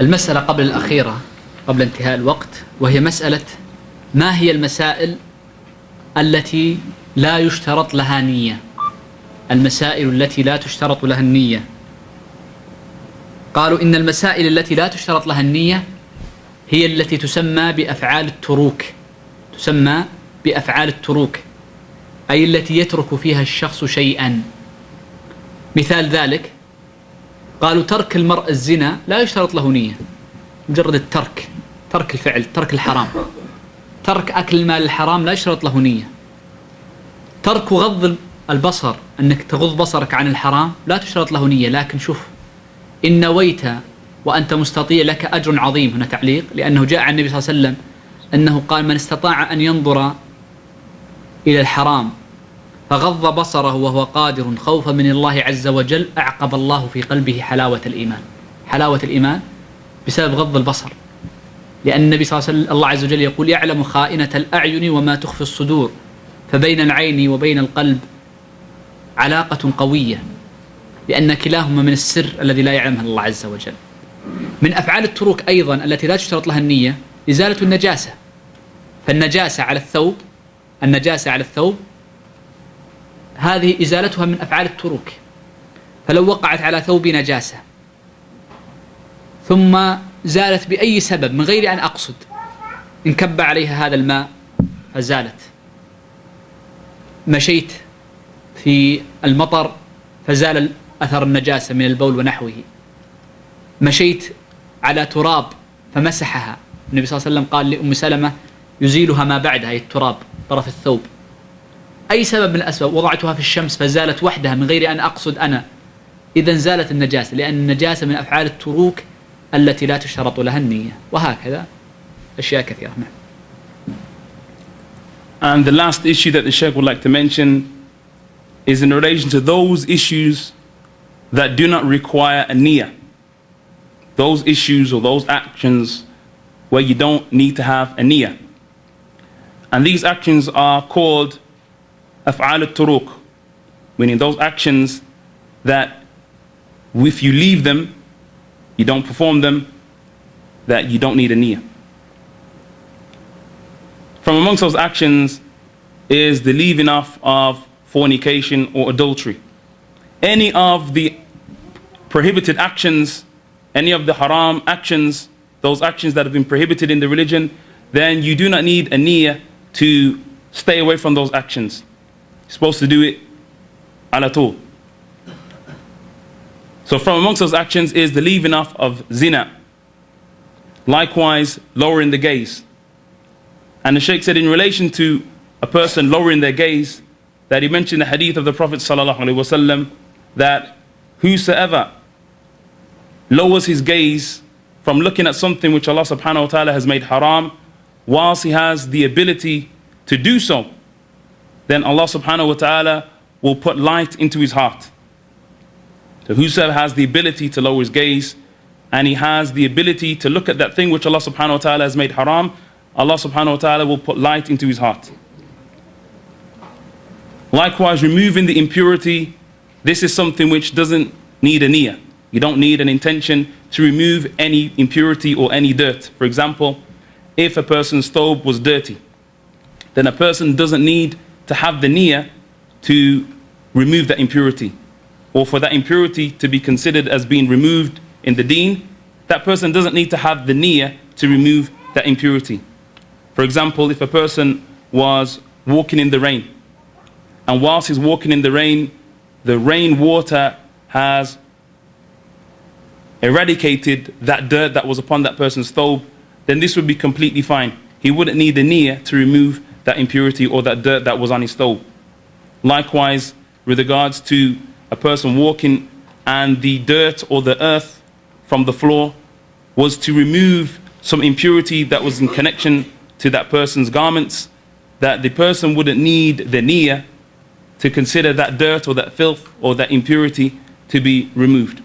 المسألة قبل الأخيرة قبل انتهاء الوقت، وهي مسألة ما هي المسائل التي لا يشترط لها نية. المسائل التي لا تشترط لها النية، قالوا إن المسائل التي لا تشترط لها النية هي التي تسمى بأفعال التروك، تسمى بأفعال التروك، أي التي يترك فيها الشخص شيئا. مثال ذلك قالوا ترك المرء الزنا لا يشترط له نية، مجرد الترك، ترك الفعل، ترك الحرام. ترك أكل المال الحرام لا يشترط له نية. ترك غض البصر، أنك تغض بصرك عن الحرام، لا تشترط له نية. لكن شوف، إن نويت وأنت مستطيع لك أجر عظيم. هنا تعليق، لأنه جاء عن النبي صلى الله عليه وسلم أنه قال من استطاع أن ينظر إلى الحرام فغض بصره وهو قادر خوفا من الله عز وجل أعقب الله في قلبه حلاوة الإيمان. حلاوة الإيمان بسبب غض البصر، لأن النبي صلى الله عليه وسلم الله عز وجل يقول يعلم خائنة الأعين وما تخفي الصدور، فبين العين وبين القلب علاقة قوية، لأن كلاهما من السر الذي لا يعلمه الله عز وجل. من أفعال التروك أيضا التي لا تشترط لها النية إزالة النجاسة. فالنجاسة على الثوب، النجاسة على الثوب هذه إزالتها من أفعال التروك. فلو وقعت على ثوب نجاسة ثم زالت بأي سبب من غير أن أقصد، انكب عليها هذا الماء فزالت. مشيت في المطر فزال أثر النجاسة من البول ونحوه. مشيت على تراب فمسحها، النبي صلى الله عليه وسلم قال لأم سلمة يزيلها ما بعدها، أي التراب طرف الثوب. أي سبب من الأسباب، وضعتها في الشمس فزالت وحدها من غير أن أقصد أنا، إذن زالت النجاسة، لأن النجاسة من أفعال التروك التي لا تشترط لها النية. وهكذا أشياء كثيرة. And the last issue that the Shaykh would like to mention is in relation to those issues that do not require a niyyah. Those issues or those actions where you don't need to have a niyyah. And these actions are called af'al al-turuk, meaning those actions that if you leave them, you don't perform them, that you don't need a niyyah. From amongst those actions is the leaving off of fornication or adultery. Any of the prohibited actions, any of the haram actions, those actions that have been prohibited in the religion, then you do not need a niyyah to stay away from those actions. You're supposed to do it ala tul. So from amongst those actions is the leaving off of zina. Likewise, lowering the gaze. And the Shaykh said in relation to a person lowering their gaze, that he mentioned the hadith of the Prophet ﷺ that whosoever lowers his gaze from looking at something which Allah subhanahu wa ta'ala has made haram, whilst he has the ability to do so, then Allah subhanahu wa ta'ala will put light into his heart. So whosoever has the ability to lower his gaze and he has the ability to look at that thing which Allah subhanahu wa ta'ala has made haram, Allah subhanahu wa ta'ala will put light into his heart. Likewise, removing the impurity, this is something which doesn't need a niyyah. You don't need an intention to remove any impurity or any dirt. For example, if a person's thobe was dirty, then a person doesn't need to have the niyyah to remove that impurity, or for that impurity to be considered as being removed in the deen. That person doesn't need to have the niyyah to remove that impurity. For example, if a person was walking in the rain, and whilst he's walking in the rain water has eradicated that dirt that was upon that person's thobe, then this would be completely fine. He wouldn't need the niyyah to remove that impurity or that dirt that was on his thobe. Likewise, with regards to a person walking and the dirt or the earth from the floor was to remove some impurity that was in connection to that person's garments, that the person wouldn't need the niyyah to consider that dirt or that filth or that impurity to be removed.